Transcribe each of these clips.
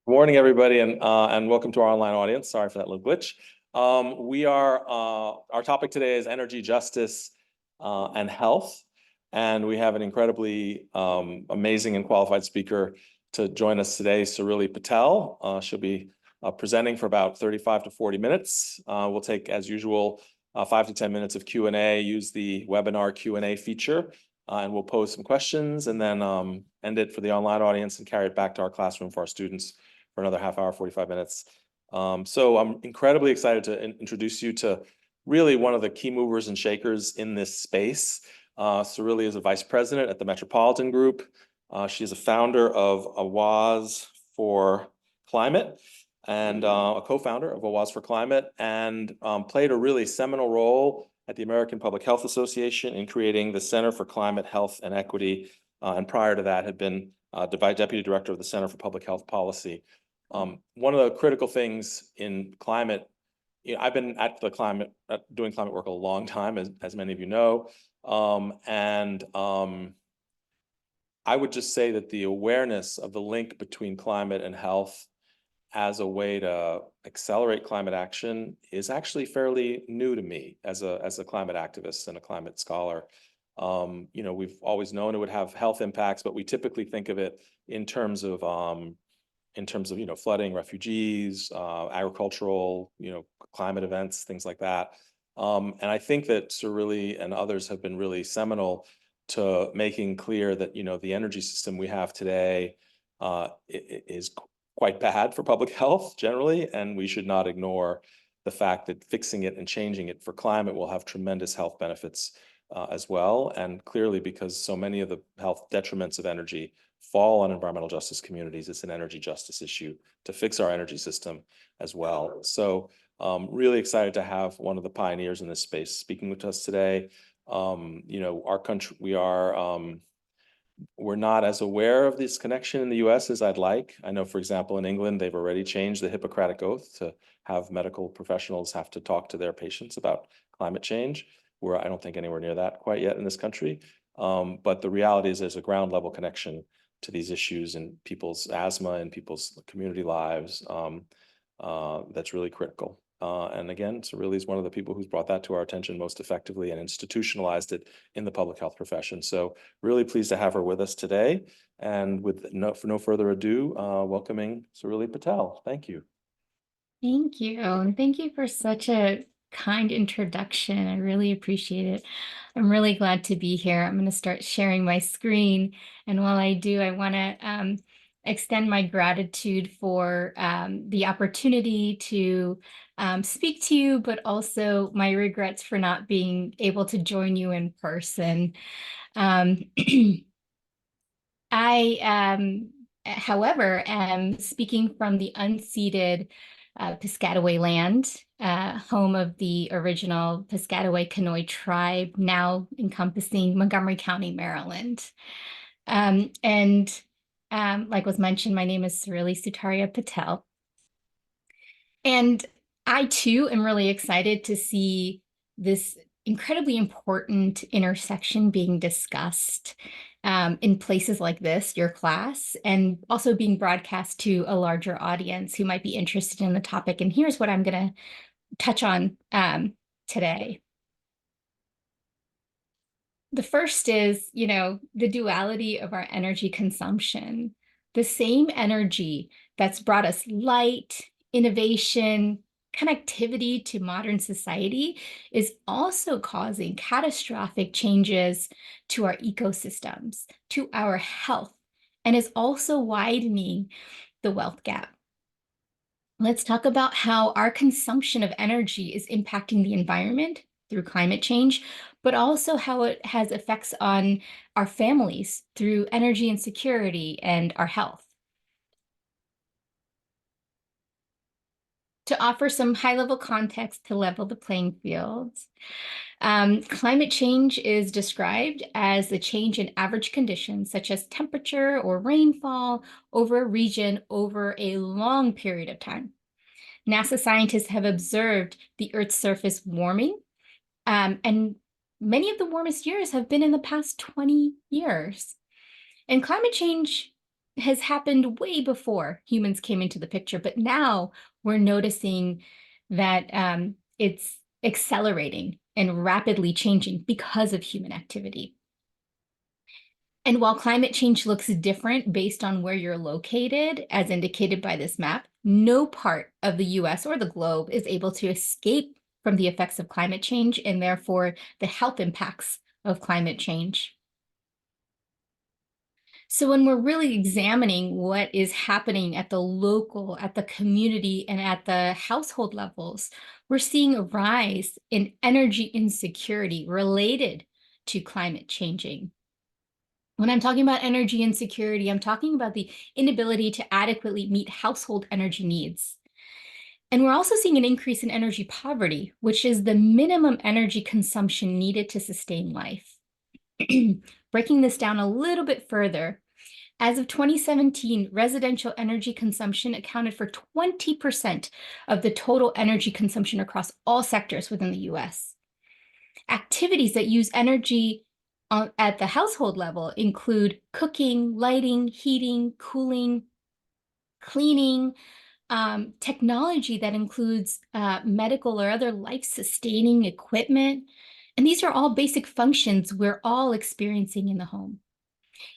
Good morning, everybody, and welcome to our online audience. Sorry for that little glitch. Our topic today is energy justice and health, and we have an incredibly amazing and qualified speaker to join us today, Surili Patel. She'll be presenting for about 35 to 40 minutes. We'll take, as usual, 5 to 10 minutes of Q&A, use the webinar Q&A feature, and we'll pose some questions and then end it for the online audience and carry it back to our classroom for our students for another half hour, 45 minutes. So I'm incredibly excited to introduce you to really one of the key movers and shakers in this space. Surili is a vice president at the Metropolitan Group. She is a founder of AWAZ for Climate and a co-founder of AWAZ for Climate, and played a really seminal role at the American Public Health Association in creating the Center for Climate, Health, and Equity. And prior to that had been deputy director of the Center for Public Health Policy. One of the critical things in climate, I've been at the doing climate work a long time, as many of you know, I would just say that the awareness of the link between climate and health as a way to accelerate climate action is actually fairly new to me as a climate activist and a climate scholar. We've always known it would have health impacts, but we typically think of it in terms of flooding, refugees, agricultural, climate events, things like that. And I think that Surili and others have been really seminal to making clear that, the energy system we have today is quite bad for public health generally, and we should not ignore the fact that fixing it and changing it for climate will have tremendous health benefits as well. And clearly, because so many of the health detriments of energy fall on environmental justice communities, it's an energy justice issue to fix our energy system as well. So really excited to have one of the pioneers in this space speaking with us today. Our country, we're not as aware of this connection in the US as I'd like. I know, for example, in England, they've already changed the Hippocratic Oath to have medical professionals have to talk to their patients about climate change, where I don't think anywhere near that quite yet in this country. But the reality is there's a ground level connection to these issues in people's asthma and people's community lives that's really critical. And again, Surili is one of the people who's brought that to our attention most effectively and institutionalized it in the public health profession. So really pleased to have her with us today. And for no further ado, welcoming Surili Patel. Thank you. Thank you. And thank you for such a kind introduction. I really appreciate it. I'm really glad to be here. I'm going to start sharing my screen. And while I do, I want to extend my gratitude for the opportunity to speak to you, but also my regrets for not being able to join you in person. I, however, am speaking from the unceded Piscataway land, home of the original Piscataway Conoy tribe, now encompassing Montgomery County, Maryland. Like was mentioned, my name is Surili Sutaria Patel. And I too am really excited to see this incredibly important intersection being discussed in places like this, your class, and also being broadcast to a larger audience who might be interested in the topic. And here's what I'm going to touch on today. The first is, the duality of our energy consumption. The same energy that's brought us light, innovation, connectivity to modern society is also causing catastrophic changes to our ecosystems, to our health, and is also widening the wealth gap. Let's talk about how our consumption of energy is impacting the environment through climate change, but also how it has effects on our families through energy insecurity and our health. To offer some high-level context to level the playing fields, climate change is described as the change in average conditions, such as temperature or rainfall, over a region over a long period of time. NASA scientists have observed the Earth's surface warming, and many of the warmest years have been in the past 20 years. And climate change has happened way before humans came into the picture, but now we're noticing that it's accelerating and rapidly changing because of human activity. And while climate change looks different based on where you're located, as indicated by this map, no part of the US or the globe is able to escape from the effects of climate change and therefore the health impacts of climate change. So when we're really examining what is happening at the local, at the community, and at the household levels, we're seeing a rise in energy insecurity related to climate changing. When I'm talking about energy insecurity, I'm talking about the inability to adequately meet household energy needs. And we're also seeing an increase in energy poverty, which is the minimum energy consumption needed to sustain life. Breaking this down a little bit further, as of 2017, residential energy consumption accounted for 20% of the total energy consumption across all sectors within the US. Activities that use energy at the household level include cooking, lighting, heating, cooling, cleaning, technology that includes medical or other life-sustaining equipment. And these are all basic functions we're all experiencing in the home.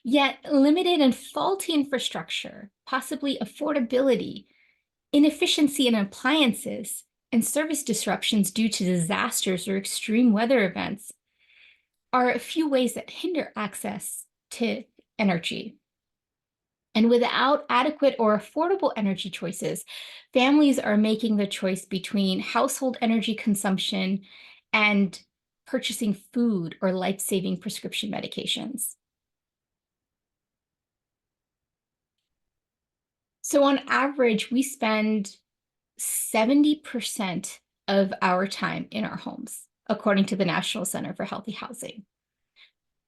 Yet limited and faulty infrastructure, possibly affordability, inefficiency in appliances, and service disruptions due to disasters or extreme weather events are a few ways that hinder access to energy. And without adequate or affordable energy choices, families are making the choice between household energy consumption and purchasing food or life-saving prescription medications. So on average, we spend 70% of our time in our homes, according to the National Center for Healthy Housing.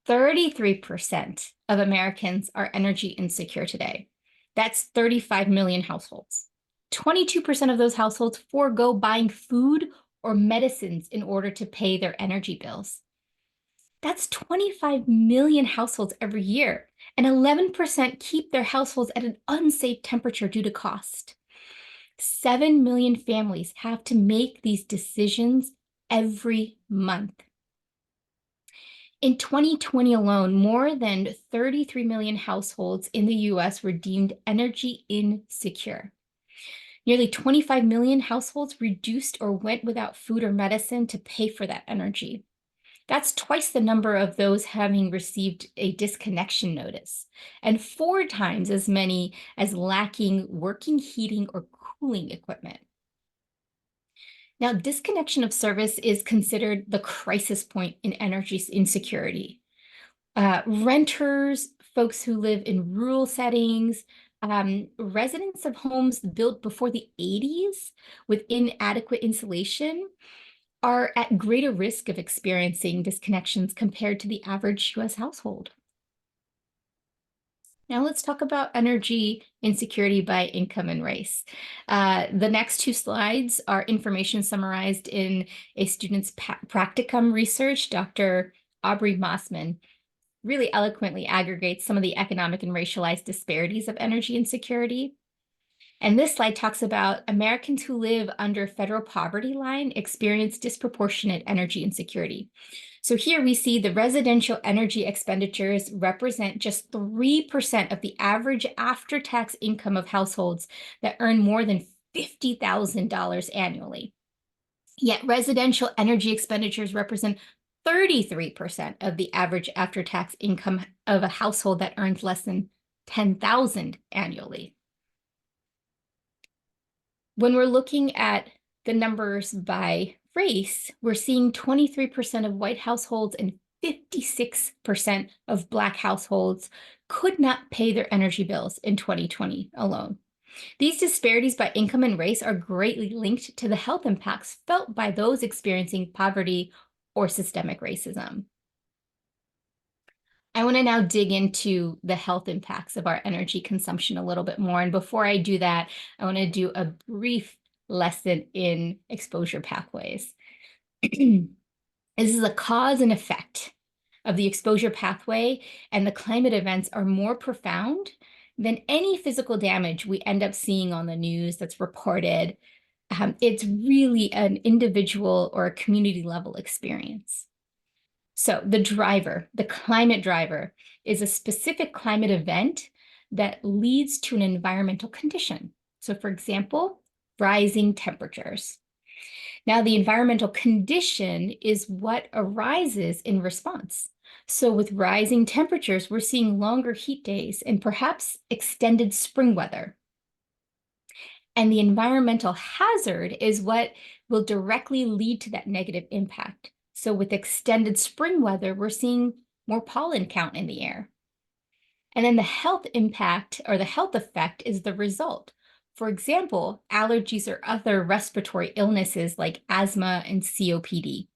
33% of Americans are energy insecure today. That's 35 million households. 22% of those households forego buying food or medicines in order to pay their energy bills. That's 25 million households every year, and 11% keep their households at an unsafe temperature due to cost. 7 million families have to make these decisions every month. In 2020 alone, more than 33 million households in the US were deemed energy insecure. Nearly 25 million households reduced or went without food or medicine to pay for that energy. That's twice the number of those having received a disconnection notice, and 4 times as many as lacking working heating or cooling equipment. Now, disconnection of service is considered the crisis point in energy insecurity. Renters, folks who live in rural settings, residents of homes built before the 80s with inadequate insulation are at greater risk of experiencing disconnections compared to the average US household. Now let's talk about energy insecurity by income and race. The next 2 slides are information summarized in a student's practicum research. Dr. Aubrey Mossman really eloquently aggregates some of the economic and racialized disparities of energy insecurity. And this slide talks about Americans who live under federal poverty line experience disproportionate energy insecurity. So here we see the residential energy expenditures represent just 3% of the average after-tax income of households that earn more than $50,000 annually. Yet residential energy expenditures represent 33% of the average after-tax income of a household that earns less than $10,000 annually. When we're looking at the numbers by race, we're seeing 23% of white households and 56% of Black households could not pay their energy bills in 2020 alone. These disparities by income and race are greatly linked to the health impacts felt by those experiencing poverty or systemic racism. I want to now dig into the health impacts of our energy consumption a little bit more. And before I do that, I want to do a brief lesson in exposure pathways. This is a cause and effect of the exposure pathway, and the climate events are more profound than any physical damage we end up seeing on the news that's reported. It's really an individual or a community level experience. So the climate driver, is a specific climate event that leads to an environmental condition. So for example, rising temperatures. Now, the environmental condition is what arises in response. So with rising temperatures, we're seeing longer heat days and perhaps extended spring weather. And the environmental hazard is what will directly lead to that negative impact. So with extended spring weather, we're seeing more pollen count in the air. And then the health impact or the health effect is the result. For example, allergies or other respiratory illnesses like asthma and COPD.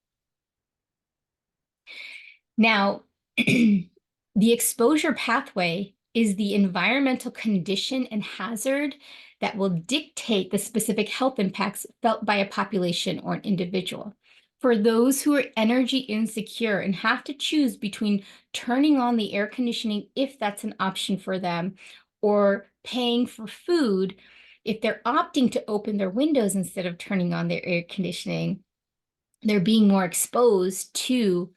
Now, the exposure pathway is the environmental condition and hazard that will dictate the specific health impacts felt by a population or an individual. For those who are energy insecure and have to choose between turning on the air conditioning, if that's an option for them, or paying for food, if they're opting to open their windows instead of turning on their air conditioning, they're being more exposed to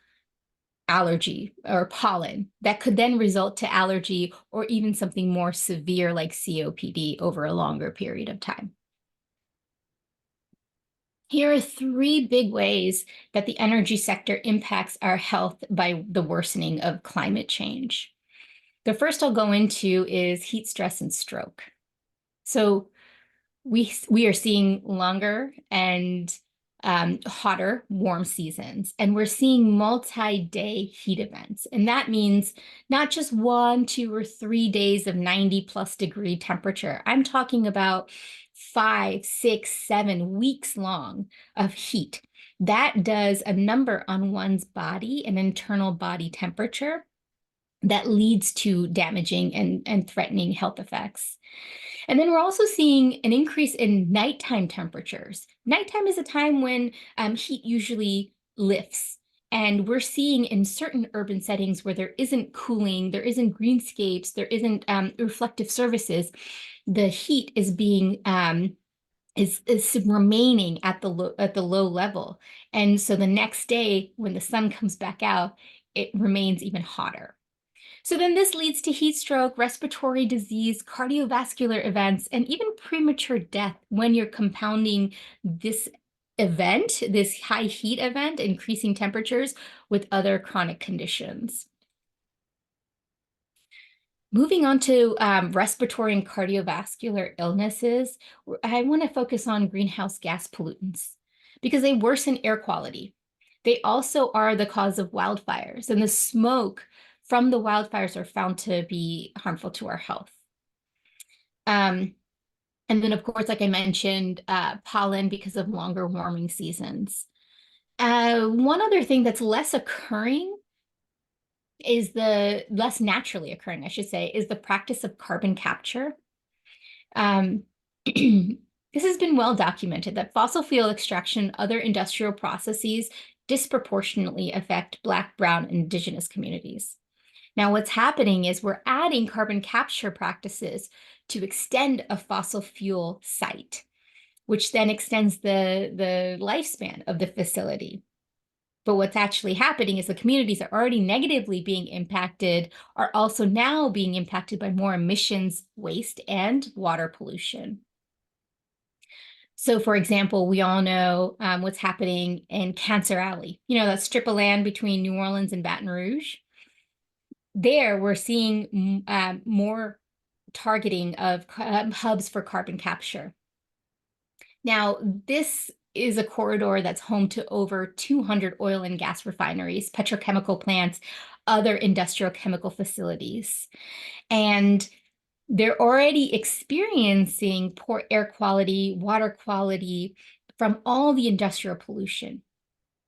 allergy or pollen that could then result to allergy or even something more severe like COPD over a longer period of time. Here are 3 big ways that the energy sector impacts our health by the worsening of climate change. The first I'll go into is heat stress and stroke. So we are seeing longer and hotter, warm seasons, and we're seeing multi-day heat events. And that means not just 1, 2, or 3 days of 90+ degree temperature. I'm talking about 5, 6, 7 weeks long of heat. That does a number on one's body, an internal body temperature that leads to damaging and threatening health effects. And then we're also seeing an increase in nighttime temperatures. Nighttime is a time when heat usually lifts. And we're seeing in certain urban settings where there isn't cooling, there isn't greenscapes, there isn't reflective surfaces, the heat is being is remaining at the low level. And so the next day when the sun comes back out, it remains even hotter. So then this leads to heat stroke, respiratory disease, cardiovascular events, and even premature death when you're compounding this event, this high heat event, increasing temperatures, with other chronic conditions. Moving on to respiratory and cardiovascular illnesses, I want to focus on greenhouse gas pollutants because they worsen air quality. They also are the cause of wildfires, and the smoke from the wildfires are found to be harmful to our health. And then, of course, like I mentioned, pollen because of longer warming seasons. One other thing that's less naturally occurring, I should say, is the practice of carbon capture. This has been well documented that fossil fuel extraction and other industrial processes disproportionately affect Black, Brown, and Indigenous communities. Now, what's happening is we're adding carbon capture practices to extend a fossil fuel site, which then extends the lifespan of the facility. But what's actually happening is the communities that are already negatively being impacted are also now being impacted by more emissions, waste, and water pollution. So, for example, we all know what's happening in Cancer Alley, that strip of land between New Orleans and Baton Rouge. There, we're seeing more targeting of hubs for carbon capture. Now, this is a corridor that's home to over 200 oil and gas refineries, petrochemical plants, other industrial chemical facilities. And they're already experiencing poor air quality, water quality from all the industrial pollution.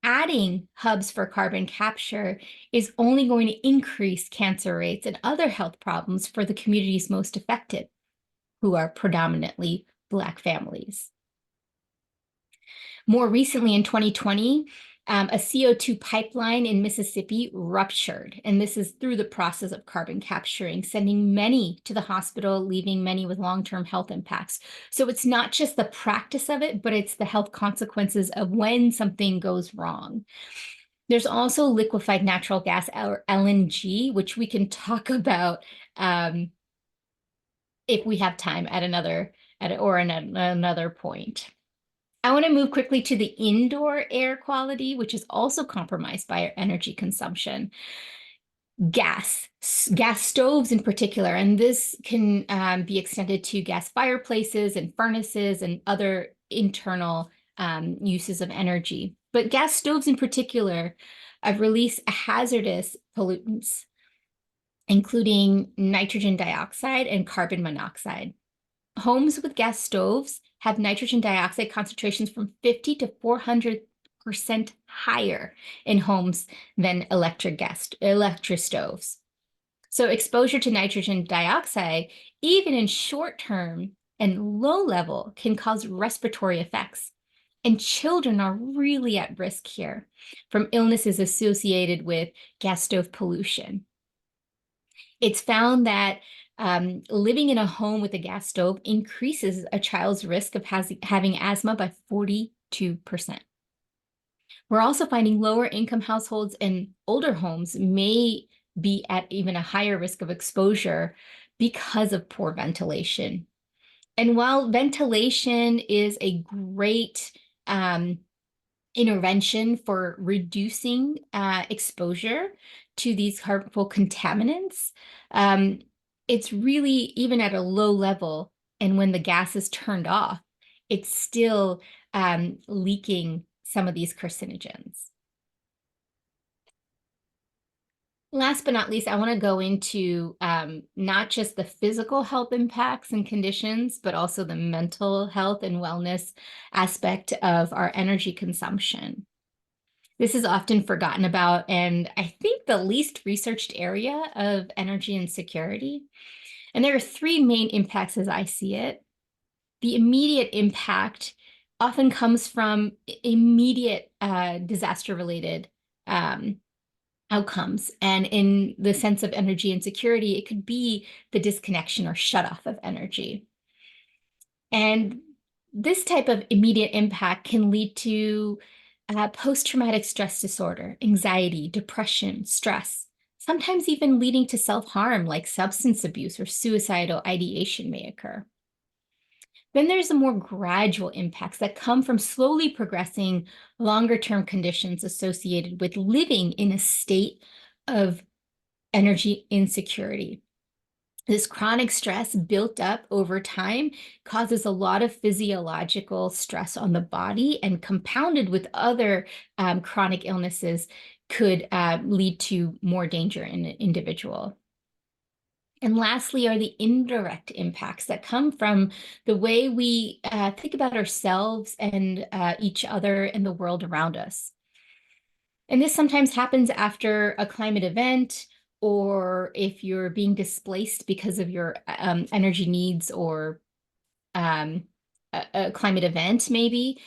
Adding hubs for carbon capture is only going to increase cancer rates and other health problems for the communities most affected, who are predominantly Black families. More recently, in 2020, A CO2 pipeline in Mississippi ruptured, and this is through the process of carbon capturing, sending many to the hospital, leaving many with long-term health impacts. So it's not just the practice of it, but it's the health consequences of when something goes wrong. There's also liquefied natural gas, or LNG, which we can talk about if we have time at another point. I want to move quickly to the indoor air quality, which is also compromised by our energy consumption. Gas stoves in particular, and this can be extended to gas fireplaces and furnaces and other internal uses of energy. But gas stoves in particular release hazardous pollutants, including nitrogen dioxide and carbon monoxide. Homes with gas stoves have nitrogen dioxide concentrations from 50 to 400% higher in homes than electric stoves. So exposure to nitrogen dioxide, even in short term and low level, can cause respiratory effects. And children are really at risk here from illnesses associated with gas stove pollution. It's found that living in a home with a gas stove increases a child's risk of having asthma by 42%. We're also finding lower income households and older homes may be at even a higher risk of exposure because of poor ventilation. And while ventilation is a great intervention for reducing exposure to these harmful contaminants, it's really, even at a low level, and when the gas is turned off, it's still leaking some of these carcinogens. Last but not least, I want to go into not just the physical health impacts and conditions, but also the mental health and wellness aspect of our energy consumption. This is often forgotten about, and I think the least researched area of energy insecurity. And there are three main impacts as I see it. The immediate impact often comes from immediate disaster-related outcomes. And in the sense of energy insecurity, it could be the disconnection or shutoff of energy. And this type of immediate impact can lead to post-traumatic stress disorder, anxiety, depression, stress, sometimes even leading to self-harm like substance abuse or suicidal ideation may occur. Then there's the more gradual impacts that come from slowly progressing longer-term conditions associated with living in a state of energy insecurity. This chronic stress built up over time causes a lot of physiological stress on the body, and compounded with other chronic illnesses could lead to more danger in an individual. And lastly are the indirect impacts that come from the way we think about ourselves and each other and the world around us. And this sometimes happens after a climate event, or if you're being displaced because of your energy needs, or a climate event maybe.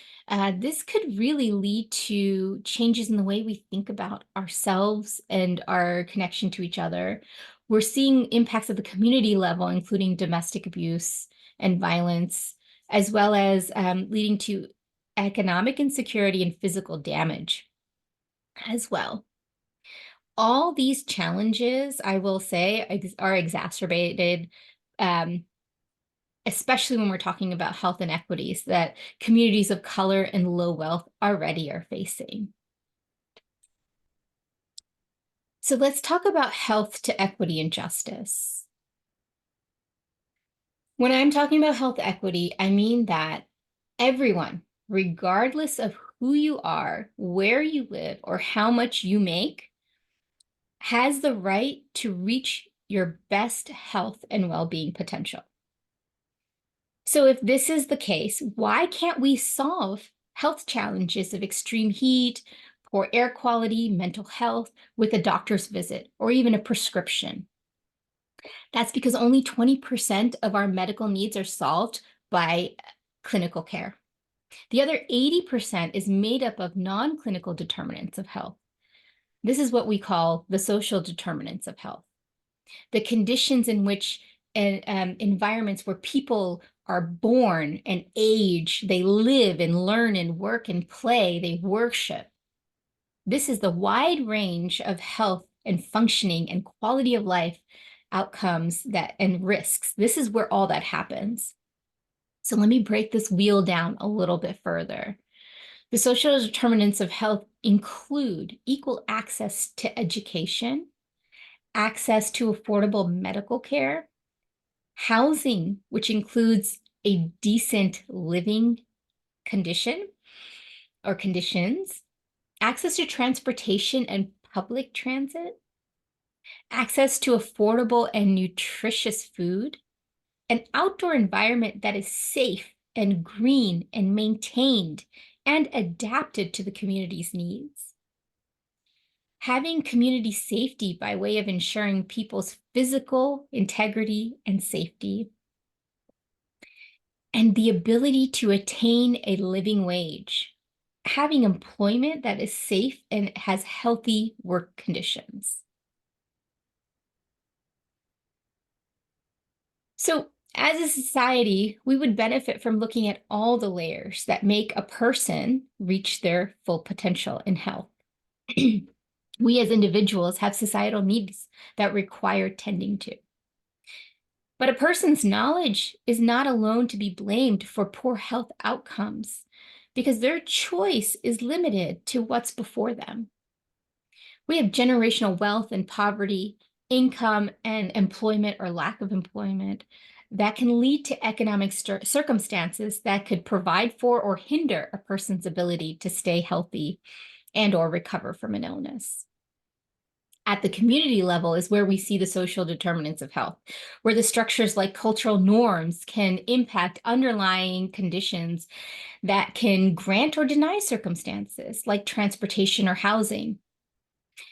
This could really lead to changes in the way we think about ourselves and our connection to each other. We're seeing impacts at the community level, including domestic abuse and violence, as well as leading to economic insecurity and physical damage as well. All these challenges, I will say, are exacerbated, especially when we're talking about health inequities that communities of color and low wealth already are facing. So let's talk about health to equity and justice. When I'm talking about health equity, I mean that everyone, regardless of who you are, where you live, or how much you make, has the right to reach your best health and well-being potential. So if this is the case, why can't we solve health challenges of extreme heat, poor air quality, mental health with a doctor's visit or even a prescription? That's because only 20% of our medical needs are solved by clinical care. The other 80% is made up of non-clinical determinants of health. This is what we call the social determinants of health. The conditions in which environments where people are born and age, they live and learn and work and play, they worship. This is the wide range of health and functioning and quality of life outcomes and risks. This is where all that happens. So let me break this wheel down a little bit further. The social determinants of health include equal access to education, access to affordable medical care, housing, which includes a decent living condition or conditions, access to transportation and public transit, access to affordable and nutritious food, an outdoor environment that is safe and green and maintained and adapted to the community's needs. Having community safety by way of ensuring people's physical integrity and safety, and the ability to attain a living wage, having employment that is safe and has healthy work conditions. So as a society, we would benefit from looking at all the layers that make a person reach their full potential in health. We as individuals have societal needs that require tending to. But a person's knowledge is not alone to be blamed for poor health outcomes because their choice is limited to what's before them. We have generational wealth and poverty, income and employment or lack of employment that can lead to economic circumstances that could provide for or hinder a person's ability to stay healthy and or recover from an illness. At the community level is where we see the social determinants of health, where the structures like cultural norms can impact underlying conditions that can grant or deny circumstances like transportation or housing,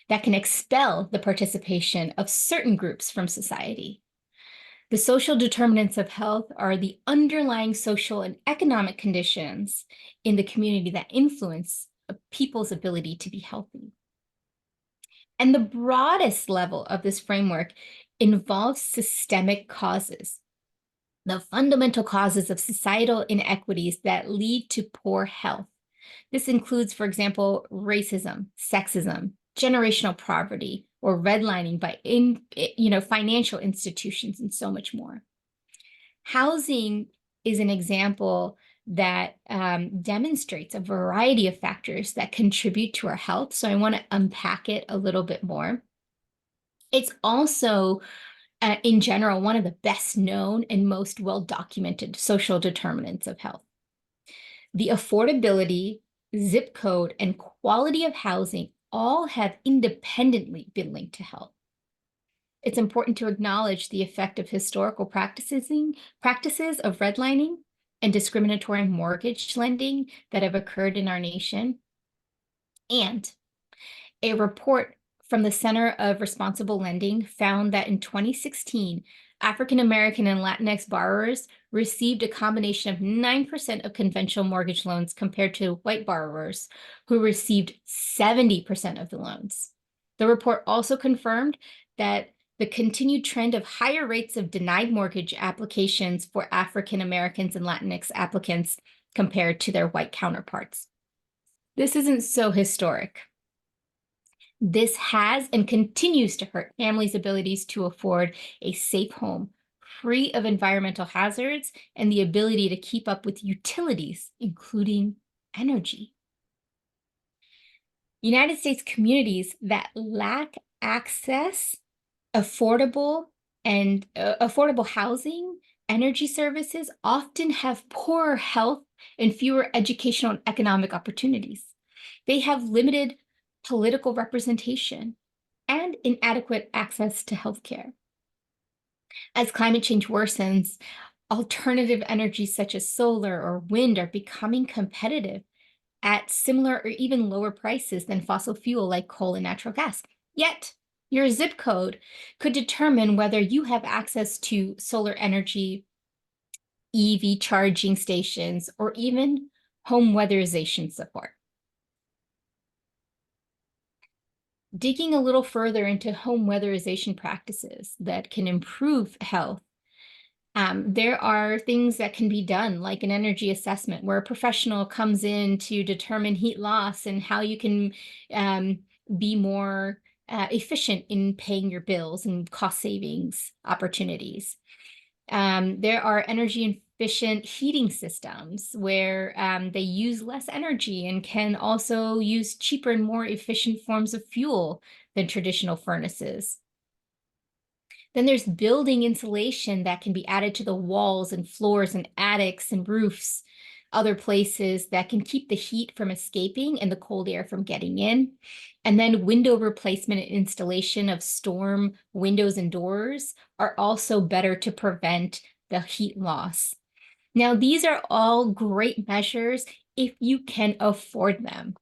that can expel the participation of certain groups from society. The social determinants of health are the underlying social and economic conditions in the community that influence people's ability to be healthy. And the broadest level of this framework involves systemic causes, the fundamental causes of societal inequities that lead to poor health. This includes, for example, racism, sexism, generational poverty, or redlining by financial institutions, and so much more. Housing is an example that demonstrates a variety of factors that contribute to our health. So I want to unpack it a little bit more. It's also, in general, one of the best known and most well-documented social determinants of health. The affordability, zip code, and quality of housing all have independently been linked to health. It's important to acknowledge the effect of historical practices of redlining and discriminatory mortgage lending that have occurred in our nation. And a report from the Center of Responsible Lending found that in 2016, African American and Latinx borrowers received a combination of 9% of conventional mortgage loans compared to white borrowers who received 70% of the loans. The report also confirmed that the continued trend of higher rates of denied mortgage applications for African Americans and Latinx applicants compared to their white counterparts. This isn't so historic. This has and continues to hurt families' abilities to afford a safe home, free of environmental hazards, and the ability to keep up with utilities, including energy. United States communities that lack access, affordable housing, energy services often have poorer health and fewer educational and economic opportunities. They have limited political representation and inadequate access to healthcare. As climate change worsens, alternative energies such as solar or wind are becoming competitive at similar or even lower prices than fossil fuel like coal and natural gas. Yet, your zip code could determine whether you have access to solar energy, EV charging stations, or even home weatherization support. Digging a little further into home weatherization practices that can improve health, there are things that can be done, like an energy assessment, where a professional comes in to determine heat loss and how you can be more efficient in paying your bills and cost savings opportunities. There are energy efficient heating systems where they use less energy and can also use cheaper and more efficient forms of fuel than traditional furnaces. Then there's building insulation that can be added to the walls and floors and attics and roofs, other places that can keep the heat from escaping and the cold air from getting in. And then window replacement and installation of storm windows and doors are also better to prevent the heat loss. Now, these are all great measures if you can afford them,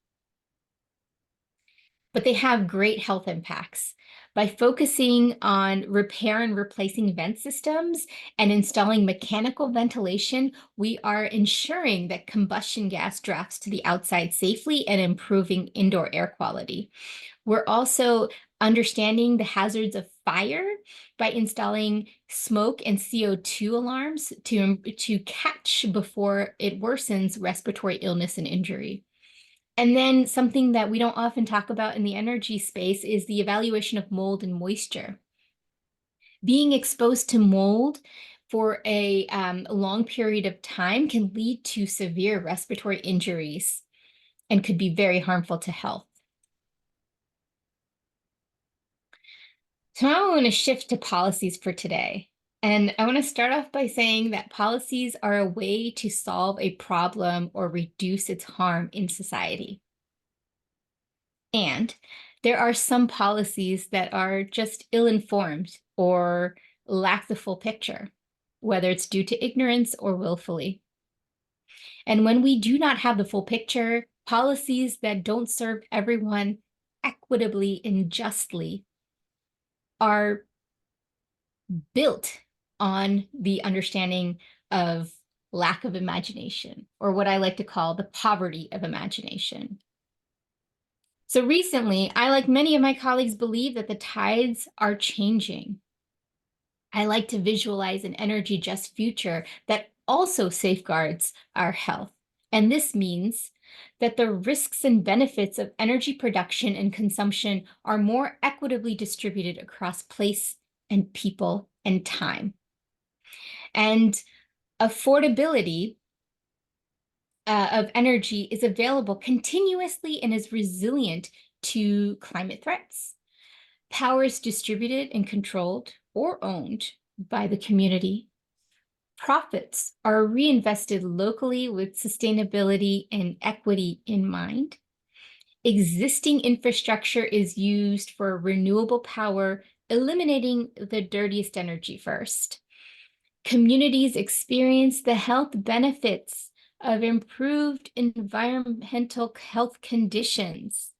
but they have great health impacts. By focusing on repair and replacing vent systems and installing mechanical ventilation, we are ensuring that combustion gas drafts to the outside safely and improving indoor air quality. We're also understanding the hazards of fire by installing smoke and CO2 alarms to catch before it worsens respiratory illness and injury. And then something that we don't often talk about in the energy space is the evaluation of mold and moisture. Being exposed to mold for a long period of time can lead to severe respiratory injuries and could be very harmful to health. So now I want to shift to policies for today. And I want to start off by saying that policies are a way to solve a problem or reduce its harm in society. And there are some policies that are just ill-informed or lack the full picture, whether it's due to ignorance or willfully. And when we do not have the full picture, policies that don't serve everyone equitably and justly are built on the understanding of lack of imagination, or what I like to call the poverty of imagination. So recently, I, like many of my colleagues, believe that the tides are changing. I like to visualize an energy just future that also safeguards our health. And this means that the risks and benefits of energy production and consumption are more equitably distributed across place and people and time. And affordability of energy is available continuously and is resilient to climate threats. Power is distributed and controlled or owned by the community. Profits are reinvested locally with sustainability and equity in mind. Existing infrastructure is used for renewable power, eliminating the dirtiest energy first. Communities experience the health benefits of improved environmental health conditions.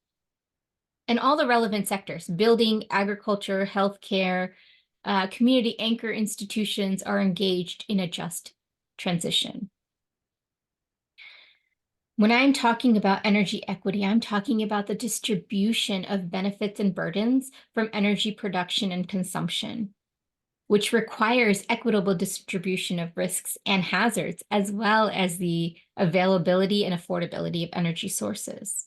And all the relevant sectors, building, agriculture, healthcare, community anchor institutions are engaged in a just transition. When I'm talking about energy equity, I'm talking about the distribution of benefits and burdens from energy production and consumption, which requires equitable distribution of risks and hazards, as well as the availability and affordability of energy sources.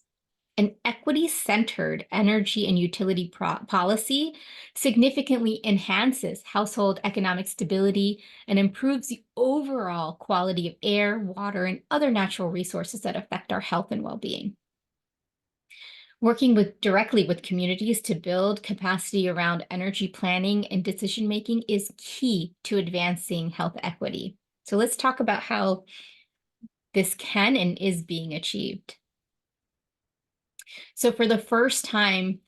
An equity-centered energy and utility policy significantly enhances household economic stability and improves the overall quality of air, water, and other natural resources that affect our health and well-being. Working directly with communities to build capacity around energy planning and decision-making is key to advancing health equity. So let's talk about how this can and is being achieved. So for the first time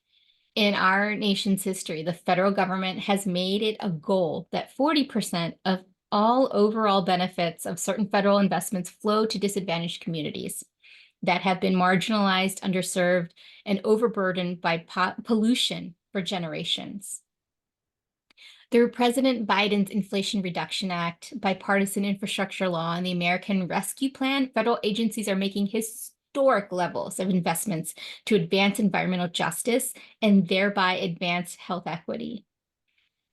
in our nation's history, the federal government has made it a goal that 40% of all overall benefits of certain federal investments flow to disadvantaged communities that have been marginalized, underserved, and overburdened by pollution for generations. Through President Biden's Inflation Reduction Act, bipartisan infrastructure law, and the American Rescue Plan, federal agencies are making historic levels of investments to advance environmental justice and thereby advance health equity.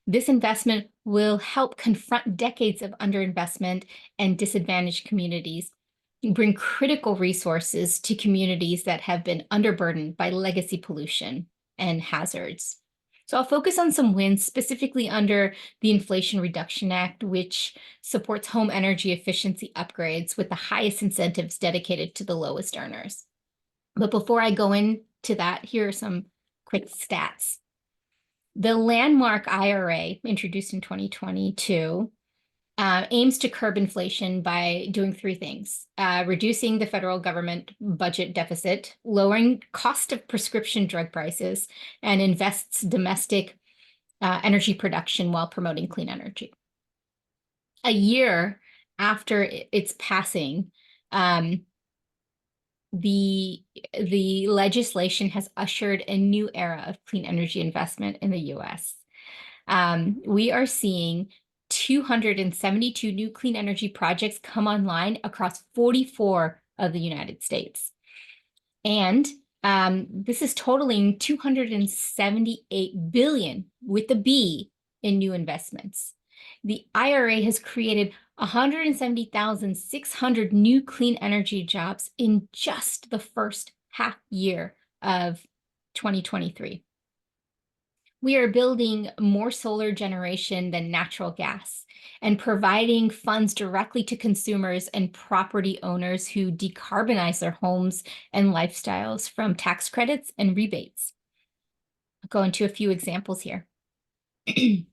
This investment will help confront decades of underinvestment and disadvantaged communities, bring critical resources to communities that have been underburdened by legacy pollution and hazards. So I'll focus on some wins specifically under the Inflation Reduction Act, which supports home energy efficiency upgrades with the highest incentives dedicated to the lowest earners. But before I go into that, here are some quick stats. The landmark IRA, introduced in 2022, aims to curb inflation by doing three things: reducing the federal government budget deficit, lowering cost of prescription drug prices, and invests domestic energy production while promoting clean energy. A year after its passing, the legislation has ushered a new era of clean energy investment in the US. We are seeing 272 new clean energy projects come online across 44 of the United States. And this is totaling $278 billion with a B in new investments. The IRA has created 170,600 new clean energy jobs in just the first half year of 2023. We are building more solar generation than natural gas and providing funds directly to consumers and property owners who decarbonize their homes and lifestyles from tax credits and rebates. I'll go into a few examples here. The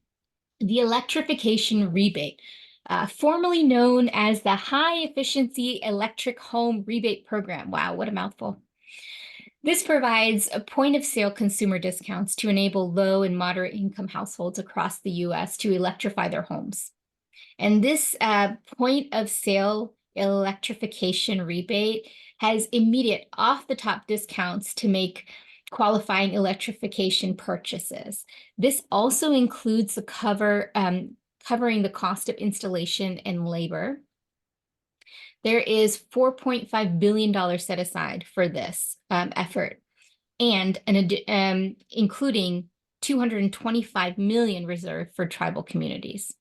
electrification rebate, formerly known as the High Efficiency Electric Home Rebate Program. Wow, what a mouthful. This provides a point-of-sale consumer discounts to enable low and moderate income households across the US to electrify their homes. And this point-of-sale electrification rebate has immediate off-the-top discounts to make qualifying electrification purchases. This also includes the covering the cost of installation and labor. There is $4.5 billion set aside for this effort, and including $225 million reserved for tribal communities.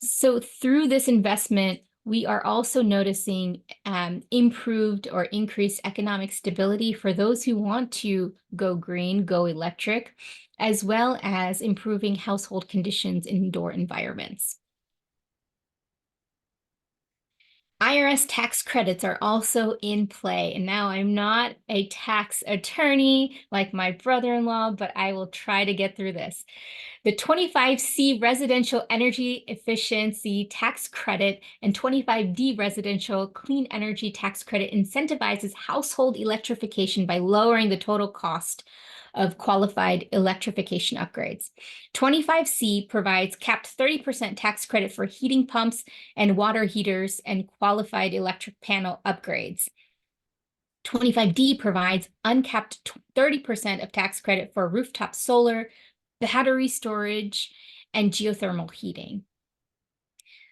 So through this investment, we are also noticing improved or increased economic stability for those who want to go green, go electric, as well as improving household conditions in indoor environments. IRS tax credits are also in play. And now I'm not a tax attorney like my brother-in-law, but I will try to get through this. The 25C Residential Energy Efficiency Tax Credit and 25D Residential Clean Energy Tax Credit incentivizes household electrification by lowering the total cost of qualified electrification upgrades. 25C provides capped 30% tax credit for heating pumps and water heaters and qualified electric panel upgrades. 25D provides uncapped 30% of tax credit for rooftop solar, battery storage, and geothermal heating.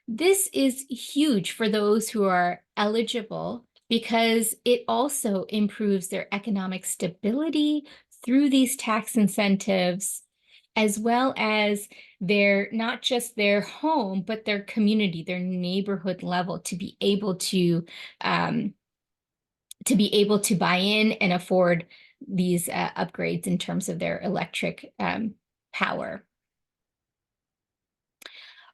This is huge for those who are eligible because it also improves their economic stability through these tax incentives, as well as not just their home, but their community, their neighborhood level, to be able to buy in and afford these upgrades in terms of their electric power.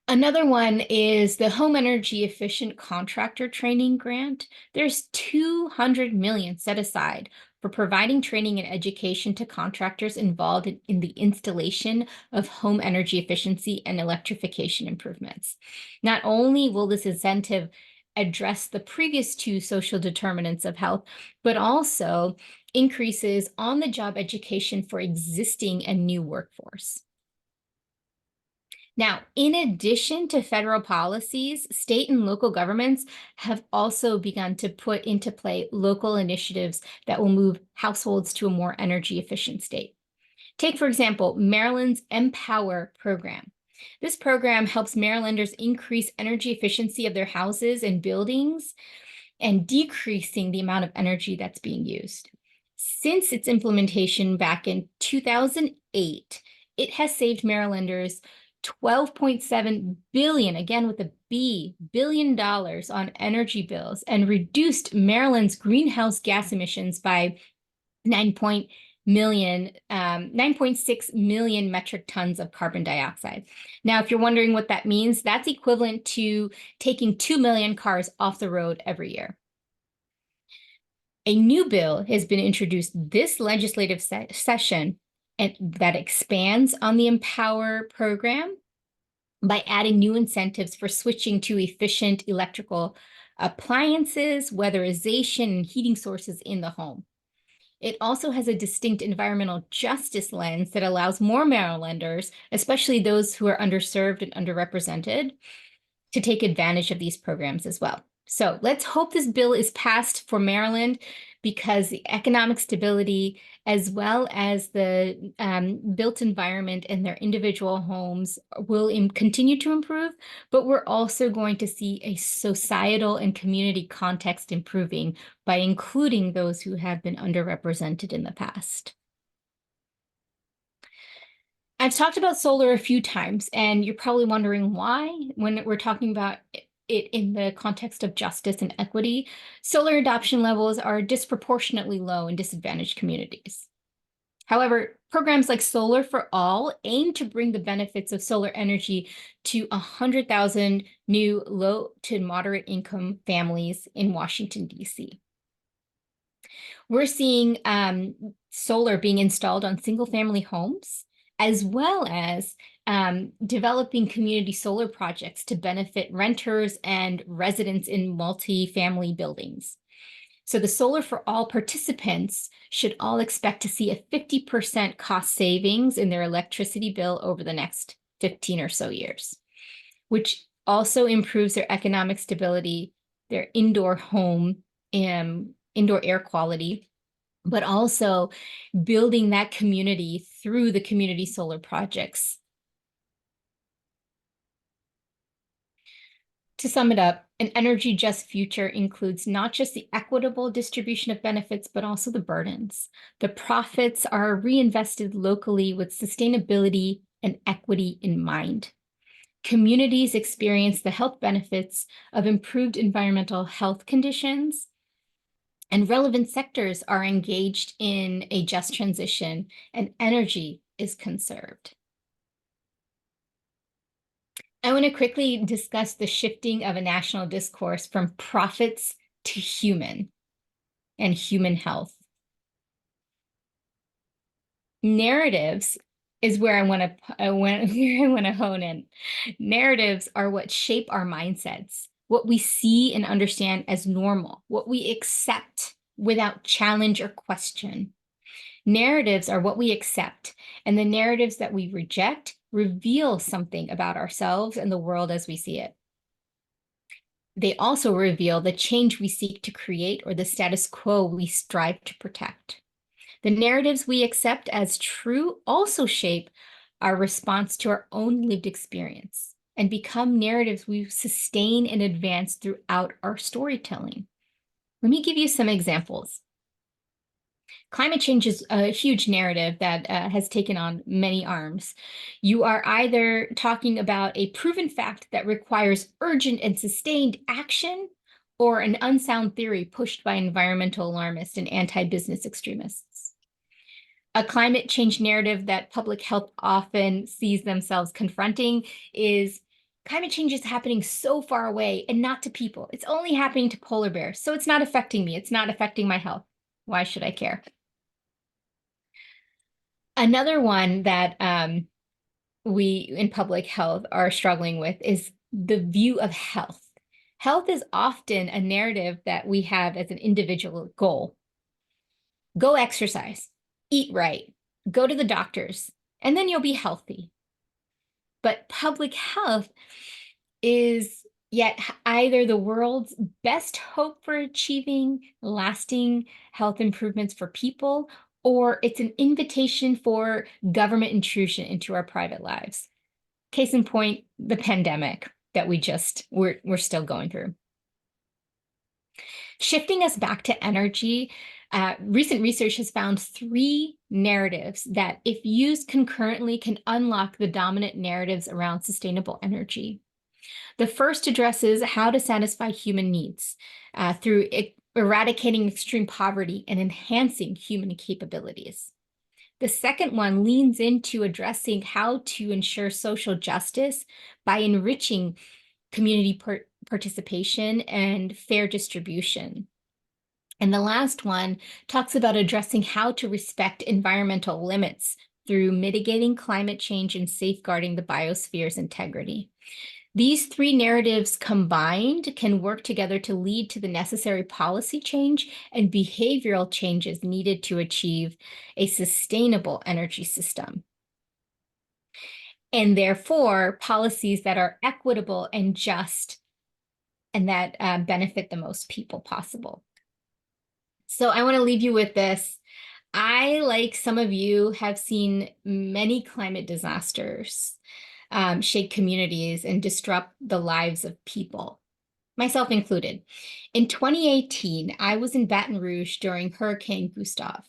Another one is the Home Energy Efficient Contractor Training Grant. There's $200 million set aside for providing training and education to contractors involved in the installation of home energy efficiency and electrification improvements. Not only will this incentive address the previous two social determinants of health, but also increases on-the-job education for existing and new workforce. Now, in addition to federal policies, state and local governments have also begun to put into play local initiatives that will move households to a more energy efficient state. Take, for example, Maryland's Empower program. This program helps Marylanders increase energy efficiency of their houses and buildings and decreasing the amount of energy that's being used. Since its implementation back in 2008, it has saved Marylanders $12.7 billion, again with a B, $billion on energy bills, and reduced Maryland's greenhouse gas emissions by 9.6 million metric tons of carbon dioxide. Now, if you're wondering what that means, that's equivalent to taking 2 million cars off the road every year. A new bill has been introduced this legislative session that expands on the Empower program by adding new incentives for switching to efficient electrical appliances, weatherization, and heating sources in the home. It also has a distinct environmental justice lens that allows more Marylanders, especially those who are underserved and underrepresented, to take advantage of these programs as well. So let's hope this bill is passed for Maryland, because the economic stability as well as the built environment and their individual homes will continue to improve, but we're also going to see a societal and community context improving by including those who have been underrepresented in the past. I've talked about solar a few times, and you're probably wondering why when we're talking about it in the context of justice and equity. Solar adoption levels are disproportionately low in disadvantaged communities. However, programs like Solar for All aim to bring the benefits of solar energy to 100,000 new low to moderate income families in Washington, D.C. We're seeing solar being installed on single-family homes, as well as developing community solar projects to benefit renters and residents in multi-family buildings. So the Solar for All participants should all expect to see a 50% cost savings in their electricity bill over the next 15 or so years, which also improves their economic stability, their indoor home, indoor air quality, but also building that community through the community solar projects. To sum it up, an energy just future includes not just the equitable distribution of benefits, but also the burdens. The profits are reinvested locally with sustainability and equity in mind. Communities experience the health benefits of improved environmental health conditions, and relevant sectors are engaged in a just transition, and energy is conserved. I want to quickly discuss the shifting of a national discourse from profits to human and human health. Narratives is where I want to hone in. Narratives are what shape our mindsets, what we see and understand as normal, what we accept without challenge or question. Narratives are what we accept, and the narratives that we reject reveal something about ourselves and the world as we see it. They also reveal the change we seek to create or the status quo we strive to protect. The narratives we accept as true also shape our response to our own lived experience and become narratives we sustain and advance throughout our storytelling. Let me give you some examples. Climate change is a huge narrative that has taken on many arms. You are either talking about a proven fact that requires urgent and sustained action, or an unsound theory pushed by environmental alarmists and anti-business extremists. A climate change narrative that public health often sees themselves confronting is climate change is happening so far away and not to people. It's only happening to polar bears, so it's not affecting me. It's not affecting my health. Why should I care? Another one that we in public health are struggling with is the view of health. Health is often a narrative that we have as an individual goal. Go exercise, eat right, go to the doctors, and then you'll be healthy. But public health is yet either the world's best hope for achieving lasting health improvements for people, or it's an invitation for government intrusion into our private lives. Case in point, the pandemic that we're still going through. Shifting us back to energy, recent research has found 3 narratives that, if used concurrently, can unlock the dominant narratives around sustainable energy. The first addresses how to satisfy human needs through eradicating extreme poverty and enhancing human capabilities. The second one leans into addressing how to ensure social justice by enriching community participation and fair distribution. And the last one talks about addressing how to respect environmental limits through mitigating climate change and safeguarding the biosphere's integrity. These 3 narratives combined can work together to lead to the necessary policy change and behavioral changes needed to achieve a sustainable energy system, and therefore policies that are equitable and just and that benefit the most people possible. So I want to leave you with this. I, like some of you, have seen many climate disasters shake communities and disrupt the lives of people, myself included. In 2018, I was in Baton Rouge during Hurricane Gustav.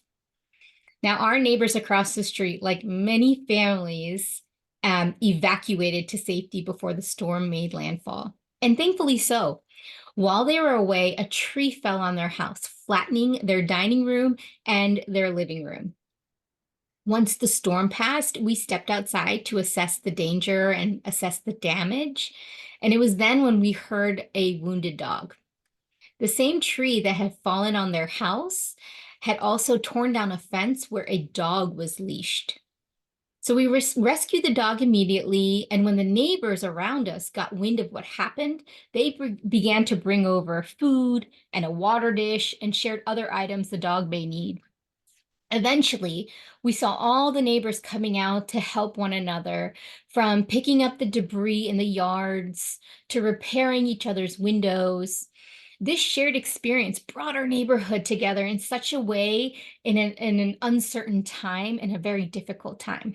Now, our neighbors across the street, like many families, evacuated to safety before the storm made landfall, and thankfully so. While they were away, a tree fell on their house, flattening their dining room and their living room. Once the storm passed, we stepped outside to assess the danger and assess the damage. And it was then when we heard a wounded dog. The same tree that had fallen on their house had also torn down a fence where a dog was leashed. So we rescued the dog immediately, and when the neighbors around us got wind of what happened, they began to bring over food and a water dish and shared other items the dog may need. Eventually, we saw all the neighbors coming out to help one another, from picking up the debris in the yards to repairing each other's windows. This shared experience brought our neighborhood together in such a way in an uncertain time and a very difficult time.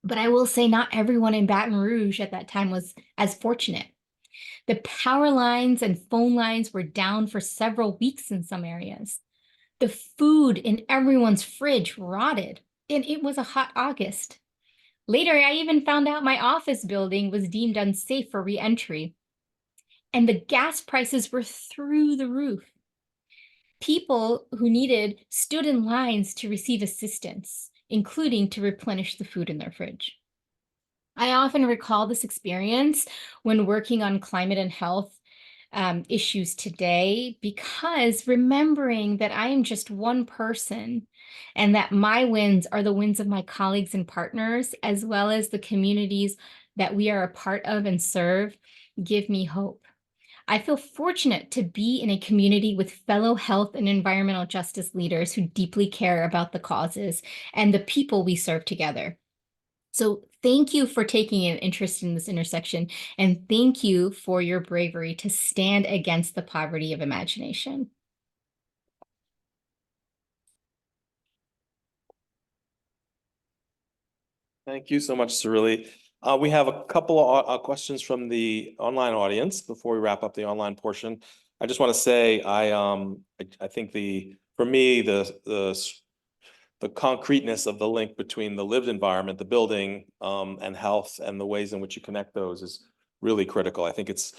But I will say not everyone in Baton Rouge at that time was as fortunate. The power lines and phone lines were down for several weeks in some areas. The food in everyone's fridge rotted, and it was a hot August. Later, I even found out my office building was deemed unsafe for re-entry, and the gas prices were through the roof. People who needed stood in lines to receive assistance, including to replenish the food in their fridge. I often recall this experience when working on climate and health issues today, because remembering that I am just one person and that my wins are the wins of my colleagues and partners, as well as the communities that we are a part of and serve, give me hope. I feel fortunate to be in a community with fellow health and environmental justice leaders who deeply care about the causes and the people we serve together. So thank you for taking an interest in this intersection, and thank you for your bravery to stand against the poverty of imagination. Thank you so much, Surili. We have a couple of questions from the online audience before we wrap up the online portion. I just want to say I think for me the concreteness of the link between the lived environment, the building, and health, and the ways in which you connect those is really critical. I think it's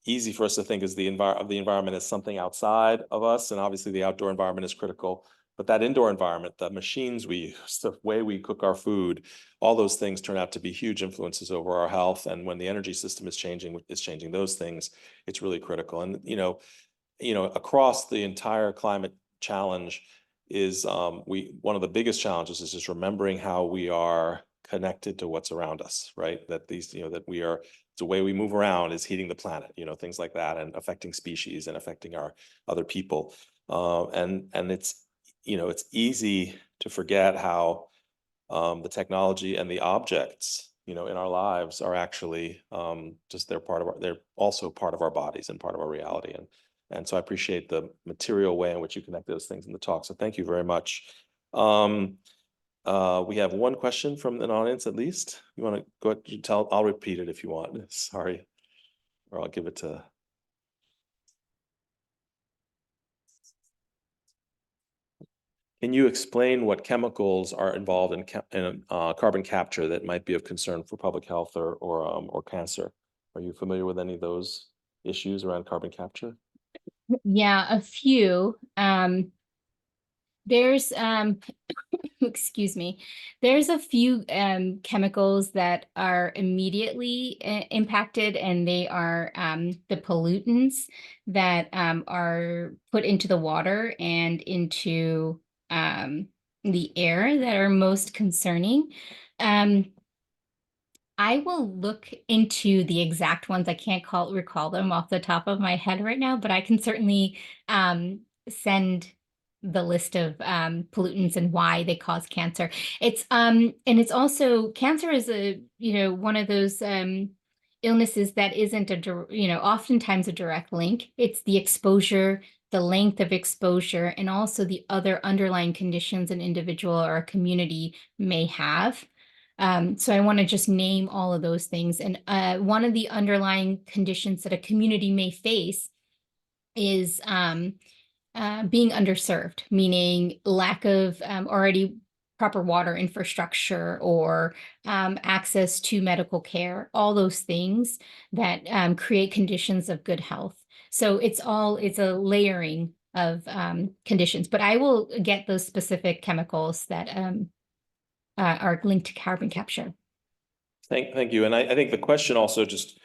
easy for us to think of the environment as something outside of us, and obviously the outdoor environment is critical. But that indoor environment, the machines we use, the way we cook our food, all those things turn out to be huge influences over our health. And when the energy system is changing those things, it's really critical. And across the entire climate challenge is one of the biggest challenges is just remembering how we are connected to what's around us, right? That the way we move around is heating the planet, things like that, and affecting species and affecting our other people. And it's easy to forget how the technology and the objects, in our lives are actually they're also part of our bodies and part of our reality. And so I appreciate the material way in which you connect those things in the talk. So thank you very much. We have one question from an audience at least. You want to go ahead and tell? I'll repeat it if you want. Sorry, or I'll give it to. Can you explain what chemicals are involved in carbon capture that might be of concern for public health or cancer? Are you familiar with any of those issues around carbon capture? Yeah, a few. There's excuse me, there's a few chemicals that are immediately impacted, and they are the pollutants that are put into the water and into the air that are most concerning. Um, I will look into the exact ones. I can't recall them off the top of my head right now, but I can certainly send the list of pollutants and why they cause cancer. It's and it's also, cancer is one of those illnesses that isn't oftentimes a direct link. It's the exposure, the length of exposure, and also the other underlying conditions an individual or a community may have. So I want to just name all of those things. And one of the underlying conditions that a community may face is being underserved, meaning lack of already proper water infrastructure or access to medical care, all those things that create conditions of good health. So it's a layering of conditions, but I will get those specific chemicals that are linked to carbon capture. Thank you. And I think the question also just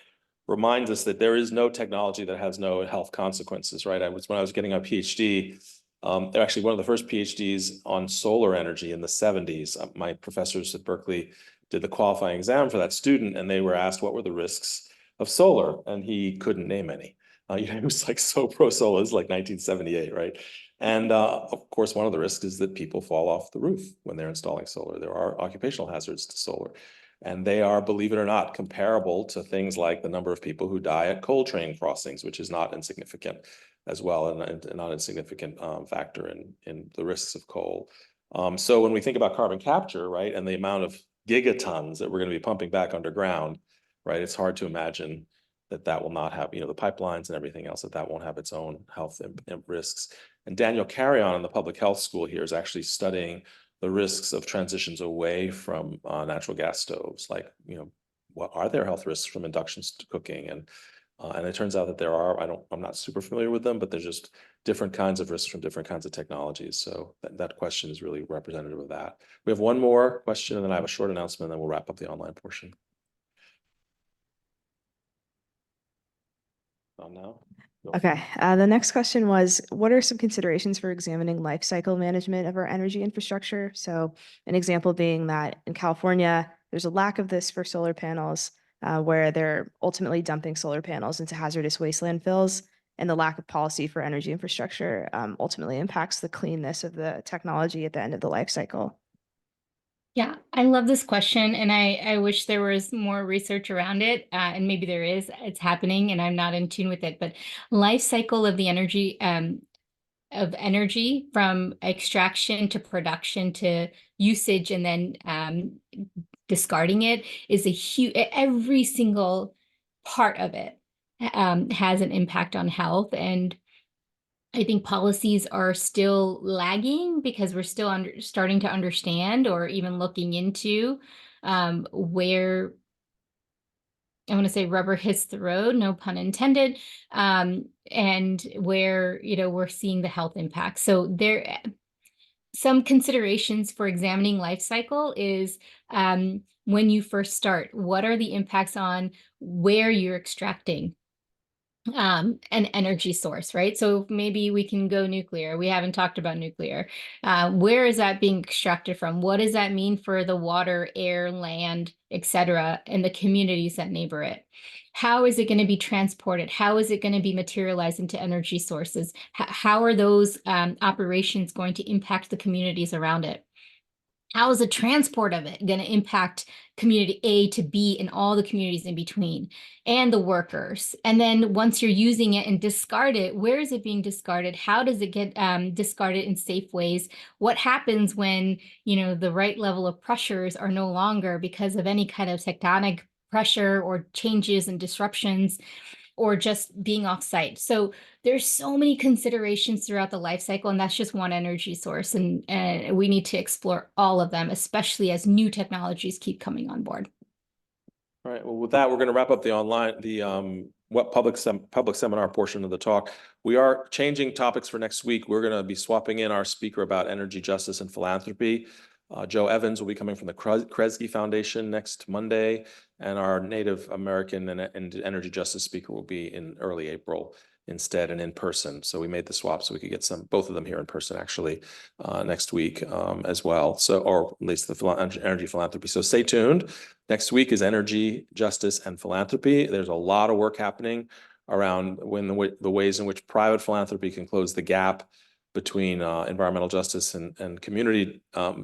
reminds us that there is no technology that has no health consequences, right? When I was getting a PhD, they're actually one of the first PhDs on solar energy in the 70s. My professors at Berkeley did the qualifying exam for that student, and they were asked what were the risks of solar, and he couldn't name any. He was like so pro solar, it's like 1978, right? And of course, one of the risks is that people fall off the roof when they're installing solar. There are occupational hazards to solar. And they are, believe it or not, comparable to things like the number of people who die at coal train crossings, which is not insignificant as well, and not insignificant factor in the risks of coal. So when we think about carbon capture, right, and the amount of gigatons that we're going to be pumping back underground, right, it's hard to imagine that will not have, the pipelines and everything else, that won't have its own health risks. And Daniel Carrion in the public health school here is actually studying the risks of transitions away from natural gas stoves, like, what are there health risks from induction cooking? And it turns out that there are. I'm not super familiar with them, but there's just different kinds of risks from different kinds of technologies. So that question is really representative of that. We have one more question, and then I have a short announcement, and then we'll wrap up the online portion. Now. Okay, the next question was, what are some considerations for examining life cycle management of our energy infrastructure? So an example being that in California, there's a lack of this for solar panels, where they're ultimately dumping solar panels into hazardous waste landfills, and the lack of policy for energy infrastructure ultimately impacts the cleanness of the technology at the end of the life cycle. Yeah, I love this question, and I wish there was more research around it, and maybe there is. It's happening, and I'm not in tune with it. But life cycle of the energy from extraction to production to usage, and then discarding it is a huge. Every single part of it has an impact on health, and I think policies are still lagging because we're still starting to understand or even looking into where, I want to say, rubber hits the road, no pun intended, and where, we're seeing the health impact. So there, some considerations for examining life cycle is when you first start, what are the impacts on where you're extracting an energy source, right? So maybe we can go nuclear. We haven't talked about nuclear. Where is that being extracted from? What does that mean for the water, air, land, etc., and the communities that neighbor it? How is it going to be transported? How is it going to be materialized into energy sources? How are those operations going to impact the communities around it? How is the transport of it going to impact community A to B and all the communities in between and the workers? And then once you're using it and discard it, where is it being discarded? How does it get discarded in safe ways? What happens when, the right level of pressures are no longer because of any kind of tectonic pressure or changes and disruptions, or just being off-site? So there's so many considerations throughout the life cycle, and that's just one energy source. And we need to explore all of them, especially as new technologies keep coming on board. All right, well, with that, we're going to wrap up the public seminar portion of the talk. We are changing topics for next week. We're going to be swapping in our speaker about energy justice and philanthropy. Joe Evans will be coming from the Kresge Foundation next Monday, and our Native American and energy justice speaker will be in early April instead, and in person. So we made the swap so we could get both of them here in person actually next week as well. So, or at least the energy philanthropy. So stay tuned. Next week is energy justice and philanthropy. There's a lot of work happening around the ways in which private philanthropy can close the gap between environmental justice and community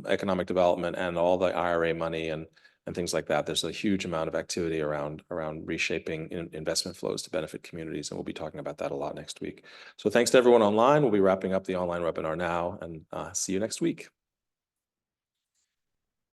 economic development and all the IRA money and things like that. There's a huge amount of activity around reshaping investment flows to benefit communities, and we'll be talking about that a lot next week. So thanks to everyone online. We'll be wrapping up the online webinar now, and see you next week.